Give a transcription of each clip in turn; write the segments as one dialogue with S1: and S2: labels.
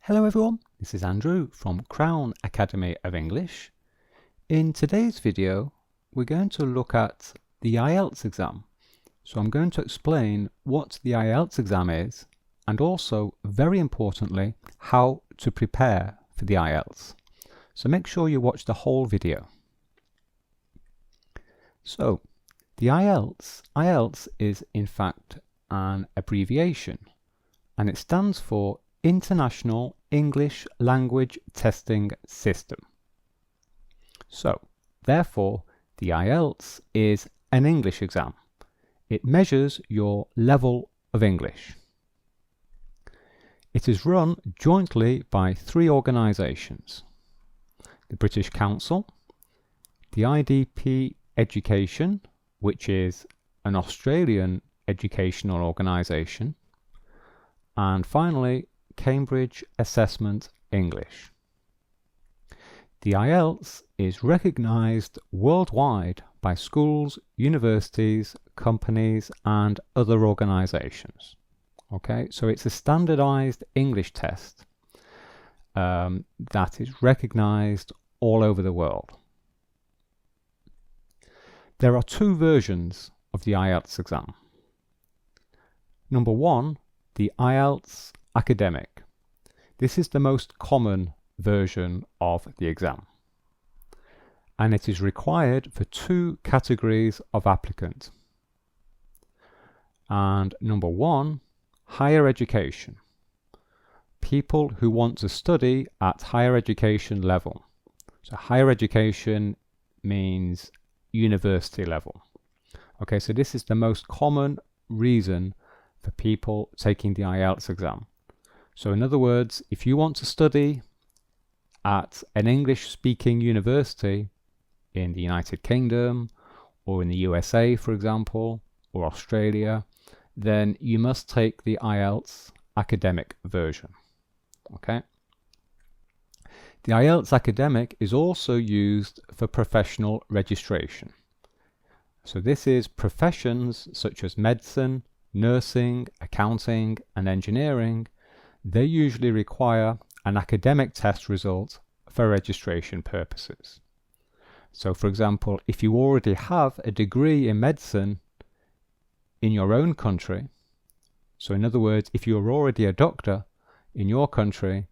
S1: Hello everyone, this is Andrew from Crown Academy of English. In today's video, we're going to look at the IELTS exam. So I'm going to explain what the IELTS exam is and also, very importantly, how to prepare for the IELTS. So make sure you watch the whole video. So the IELTS is in fact an abbreviation and it stands for International English Language Testing System. So, therefore, the IELTS is an English exam. It measures your level of English. It is run jointly by three organisations: the British Council, the IDP Education, which is an Australian educational organisation, and finally Cambridge Assessment English. The IELTS is recognised worldwide by schools, universities, companies and other organisations. Okay, so it's a standardised English test that is recognised all over the world. There are two versions of the IELTS exam. Number one, the IELTS Academic. This is the most common version of the exam, and it is required for two categories of applicant. And number one, higher education. People who want to study at higher education level. So higher education means university level. Okay, so this is the most common reason for people taking the IELTS exam. So in other words, if you want to study at an English-speaking university in the United Kingdom or in the USA, for example, or Australia, then you must take the IELTS academic version. Okay? The IELTS academic is also used for professional registration. So this is professions such as medicine, nursing, accounting, and engineering. They usually require an academic test result for registration purposes. So for example, if you already have a degree in medicine in your own country, so in other words, if you're already a doctor in your country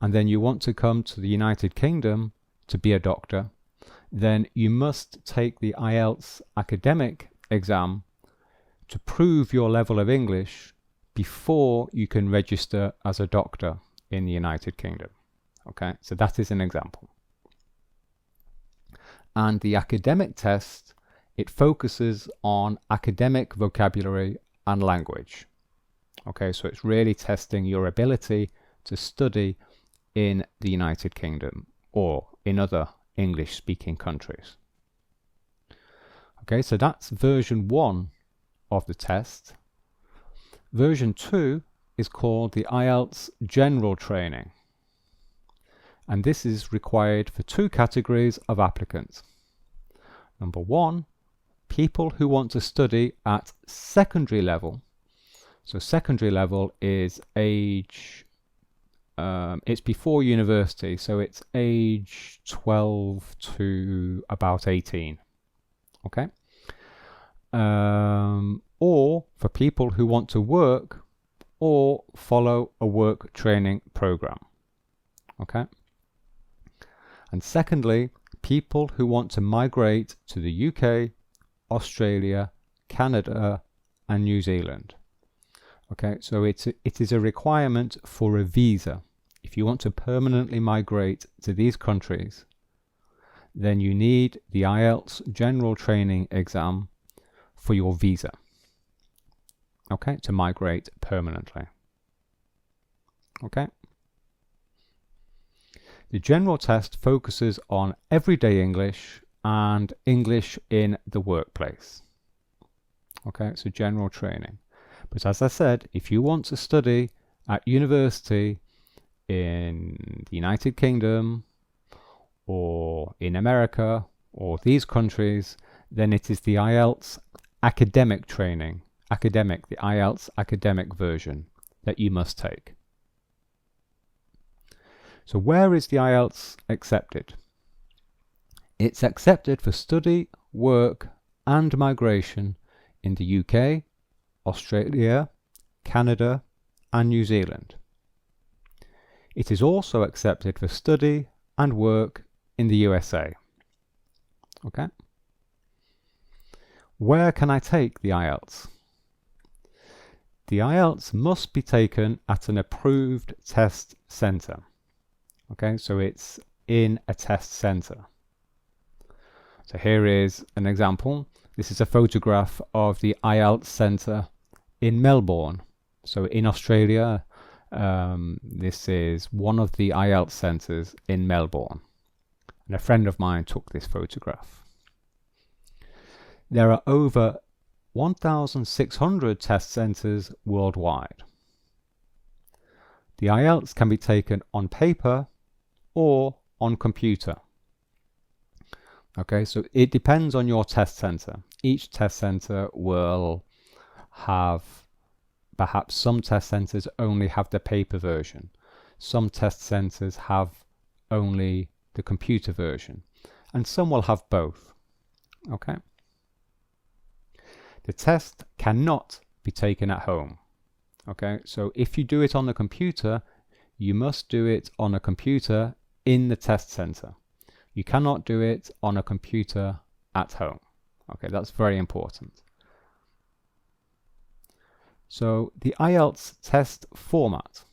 S1: and then you want to come to the United Kingdom to be a doctor, then you must take the IELTS academic exam to prove your level of English before you can register as a doctor in the United Kingdom. Okay, so that is an example. And the academic test, it focuses on academic vocabulary and language. Okay, so it's really testing your ability to study in the United Kingdom or in other English-speaking countries. Okay, so that's version 1 of the test. Version 2 is called the IELTS General Training, and this is required for two categories of applicants. Number one, people who want to study at secondary level. So secondary level is age, it's before university, so it's age 12 to about 18. Okay? Or for people who want to work or follow a work training program. Okay? And secondly, people who want to migrate to the UK, Australia, Canada, and New Zealand. Okay, so it is a requirement for a visa. If you want to permanently migrate to these countries, then you need the IELTS General Training exam for your visa. Okay, to migrate permanently. Okay. The general test focuses on everyday English and English in the workplace. Okay, so general training. But as I said, if you want to study at university in the United Kingdom or in America or these countries, then it is the IELTS academic training, the IELTS academic version that you must take. So where is the IELTS accepted? It's accepted for study, work and migration in the UK, Australia, Canada and New Zealand. It is also accepted for study and work in the USA. Okay. Where can I take the IELTS? The IELTS must be taken at an approved test centre. Okay, so it's in a test centre. So here is an example. This is a photograph of the IELTS centre in Melbourne. So in Australia, this is one of the IELTS centres in Melbourne. And a friend of mine took this photograph. There are over 1,600 test centres worldwide. The IELTS can be taken on paper or on computer. Okay, so it depends on your test centre. Each test centre will have, perhaps some test centres only have the paper version. Some test centres have only the computer version. And some will have both. Okay. The test cannot be taken at home. Okay, so if you do it on the computer, you must do it on a computer in the test centre. You cannot do it on a computer at home. Okay, that's very important. So the IELTS test format.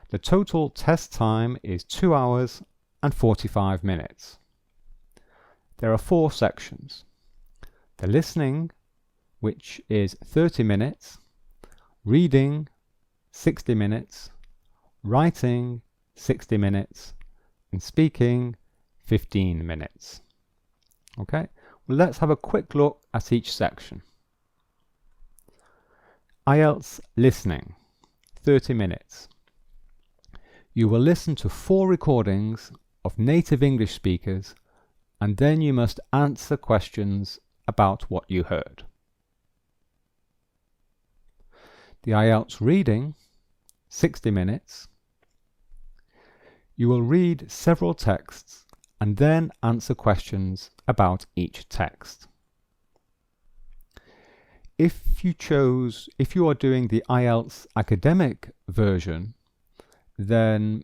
S1: The total test time is 2 hours and 45 minutes. There are 4 sections. The listening, which is 30 minutes, reading 60 minutes, writing 60 minutes, and speaking 15 minutes. Okay, well, let's have a quick look at each section. IELTS listening, 30 minutes. You will listen to 4 recordings of native English speakers, and then you must answer questions about what you heard. The IELTS reading, 60 minutes. You will read several texts and then answer questions about each text. If you are doing the IELTS academic version, then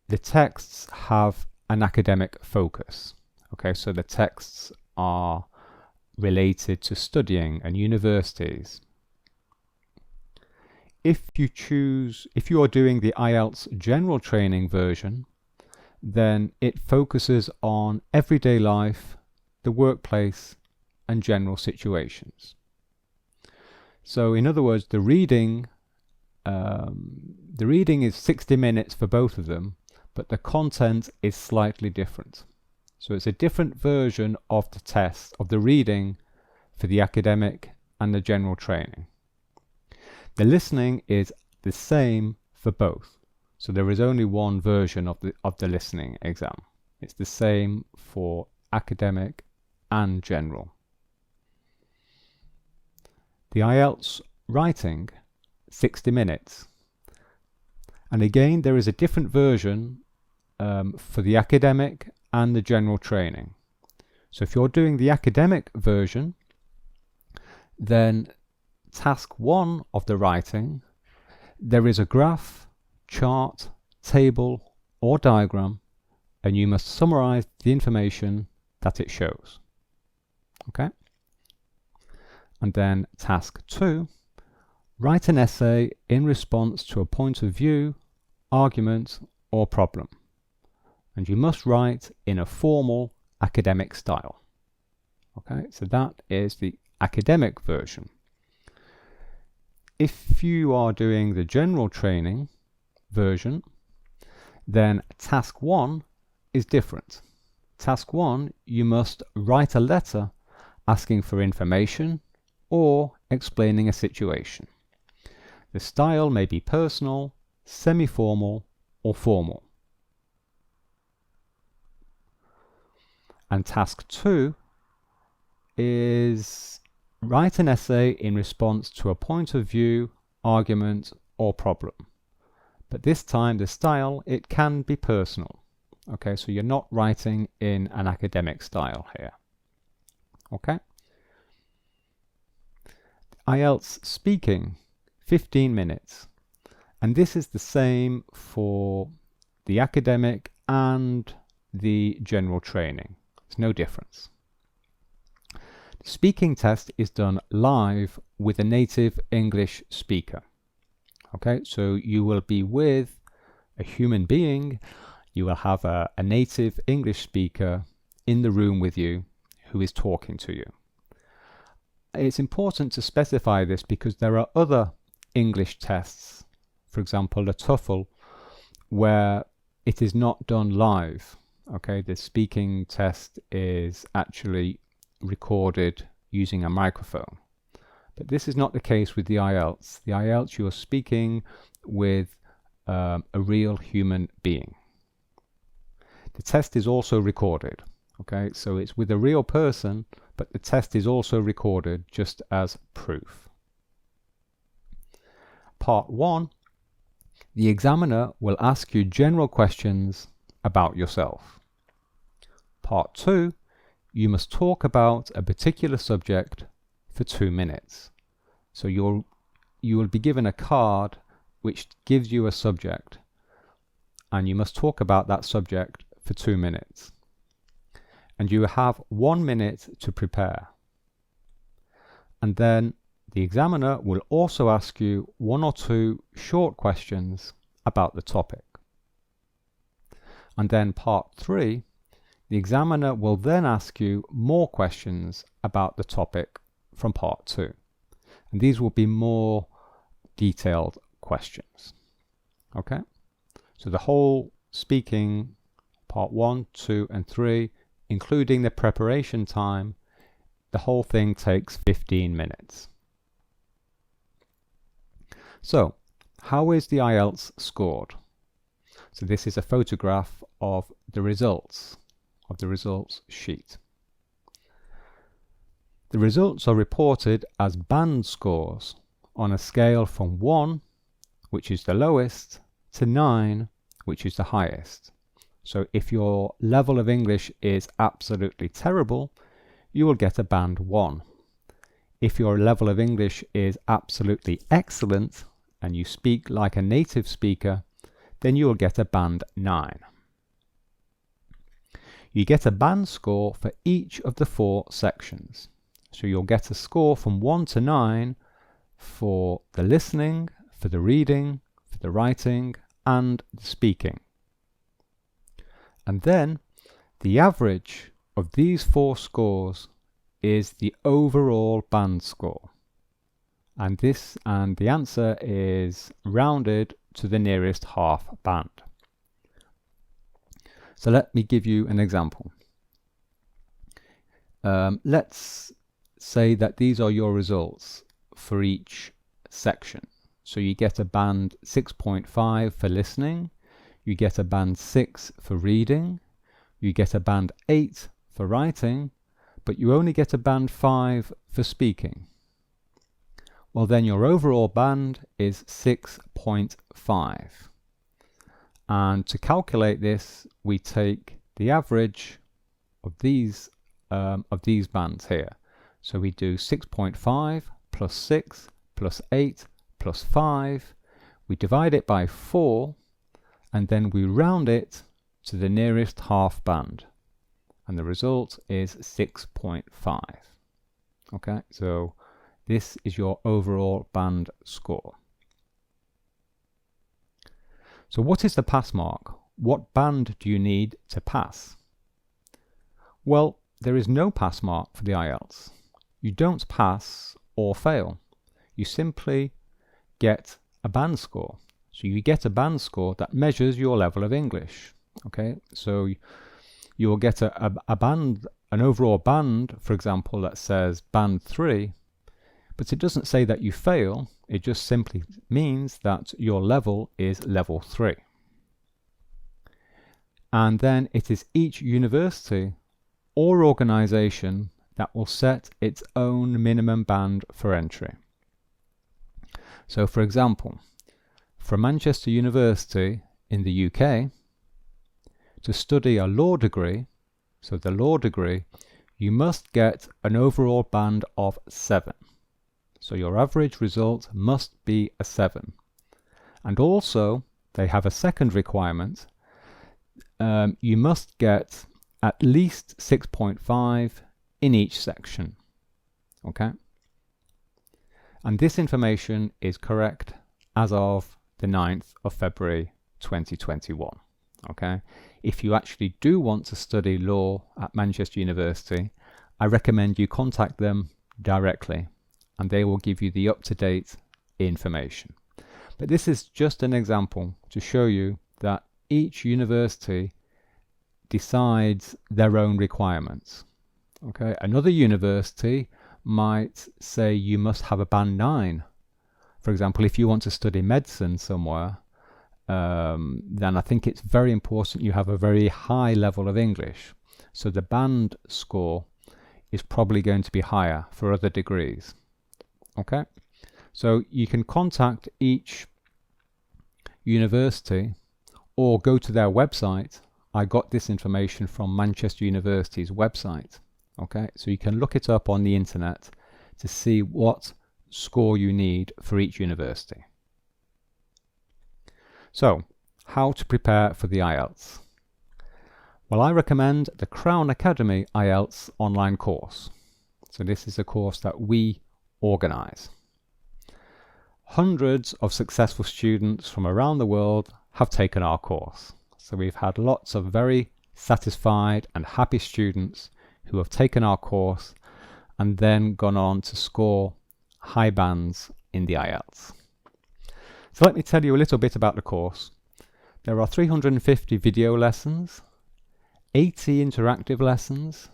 S1: the texts have an academic focus. Okay, so the texts are related to studying and universities. If you are doing the IELTS general training version, then it focuses on everyday life, the workplace, and general situations. So in other words, the reading is 60 minutes for both of them, but the content is slightly different. So it's a different version of the test, of the reading for the academic and the general training. The listening is the same for both. So there is only one version of the listening exam. It's the same for academic and general. The IELTS writing, 60 minutes. And again, there is a different version for the academic and the general training. So if you're doing the academic version, then task 1 of the writing, there is a graph, chart, table or diagram, and you must summarize the information that it shows. Okay? And then task 2, write an essay in response to a point of view, argument or problem. And you must write in a formal academic style. Okay, so that is the academic version. If you are doing the general training version, then task 1 is different. Task 1, you must write a letter asking for information or explaining a situation. The style may be personal, semi-formal, or formal. And task 2 is write an essay in response to a point of view, argument, or problem. but this time the style, it can be personal. Okay, so you're not writing in an academic style here. Okay. IELTS Speaking, 15 minutes. And this is the same for the academic and the general training. There's no difference. The speaking test is done live with a native English speaker. Okay, so you will be with a human being. You will have a native English speaker in the room with you who is talking to you. It's important to specify this because there are other English tests, for example, the TOEFL, where it is not done live. Okay, the speaking test is actually recorded using a microphone. But this is not the case with the IELTS. The IELTS, you are speaking with a real human being. The test is also recorded. Okay, so it's with a real person, but the test is also recorded just as proof. Part 1, the examiner will ask you general questions about yourself. Part 2, you must talk about a particular subject for 2 minutes. So you will be given a card which gives you a subject, and you must talk about that subject for 2 minutes. And you have 1 minute to prepare. And then the examiner will also ask you 1 or 2 short questions about the topic. And then part 3, the examiner will then ask you more questions about the topic from part 2. And these will be more detailed questions. Okay? So the whole speaking, part 1, 2, and 3, including the preparation time, the whole thing takes 15 minutes. So, how is the IELTS scored? So this is a photograph of the results sheet. The results are reported as band scores on a scale from 1, which is the lowest, to 9, which is the highest. So if your level of English is absolutely terrible, you will get a band 1. If your level of English is absolutely excellent and you speak like a native speaker, then you will get a band 9. You get a band score for each of the 4 sections. So you'll get a score from 1 to 9 for the listening, for the reading, for the writing, and the speaking. And then the average of these 4 scores is the overall band score. And the answer is rounded to the nearest half band. So let me give you an example. Let's say that these are your results for each section. So you get a band 6.5 for listening, you get a band 6 for reading, you get a band 8 for writing, but you only get a band 5 for speaking. Well, then your overall band is 6.5. And to calculate this, we take the average of these bands here. So we do 6.5 plus 6 plus 8 plus 5. We divide it by 4, and then we round it to the nearest half band. And the result is 6.5. Okay, so this is your overall band score. So what is the pass mark? What band do you need to pass? Well, there is no pass mark for the IELTS. You don't pass or fail. You simply get a band score. So you get a band score that measures your level of English. Okay, so you will get an overall band, for example, that says band 3, but it doesn't say that you fail. It just simply means that your level is level 3. And then it is each university or organisation that will set its own minimum band for entry. So for example, from Manchester University in the UK to study a law degree, so the law degree, you must get an overall band of 7. So your average result must be a 7. And also, they have a second requirement. You must get at least 6.5 in each section. Okay? And this information is correct as of the 9th of February 2021. Okay? If you actually do want to study law at Manchester University, I recommend you contact them directly and they will give you the up-to-date information. But this is just an example to show you that each university decides their own requirements. Okay? Another university might say you must have a band 9. For example, if you want to study medicine somewhere, then I think it's very important you have a very high level of English. So the band score is probably going to be higher for other degrees. Okay? So you can contact each university or go to their website. I got this information from Manchester University's website. Okay? So you can look it up on the internet to see what score you need for each university. So, how to prepare for the IELTS? Well, I recommend the Crown Academy IELTS online course. So this is a course that we organise. Hundreds of successful students from around the world have taken our course. So we've had lots of very satisfied and happy students who have taken our course and then gone on to score high bands in the IELTS. So let me tell you a little bit about the course. There are 350 video lessons, 80 interactive lessons.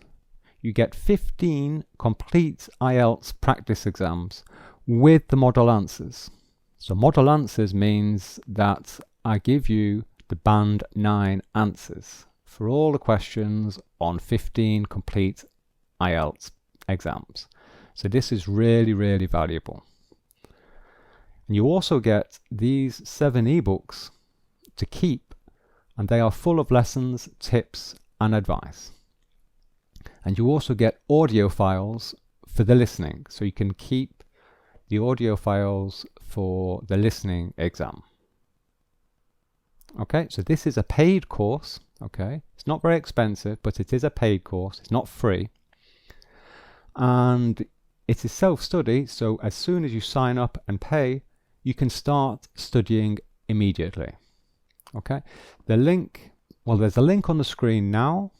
S1: You get 15 complete IELTS practice exams with the model answers. So model answers means that I give you the band 9 answers for all the questions on 15 complete IELTS exams. So this is really, really valuable. And you also get these 7 ebooks to keep, and they are full of lessons, tips and advice. And you also get audio files for the listening, so you can keep the audio files for the listening exam. Okay, so this is a paid course. Okay, it's not very expensive, but it is a paid course. It's not free. And it is self-study, so as soon as you sign up and pay, you can start studying immediately. Okay, the link, well, there's a link on the screen now,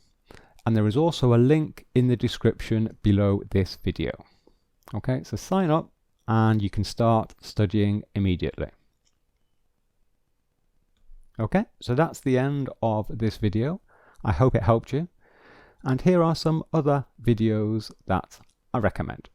S1: and there is also a link in the description below this video. Okay, so sign up and you can start studying immediately. Okay, so that's the end of this video. I hope it helped you. And here are some other videos that I recommend.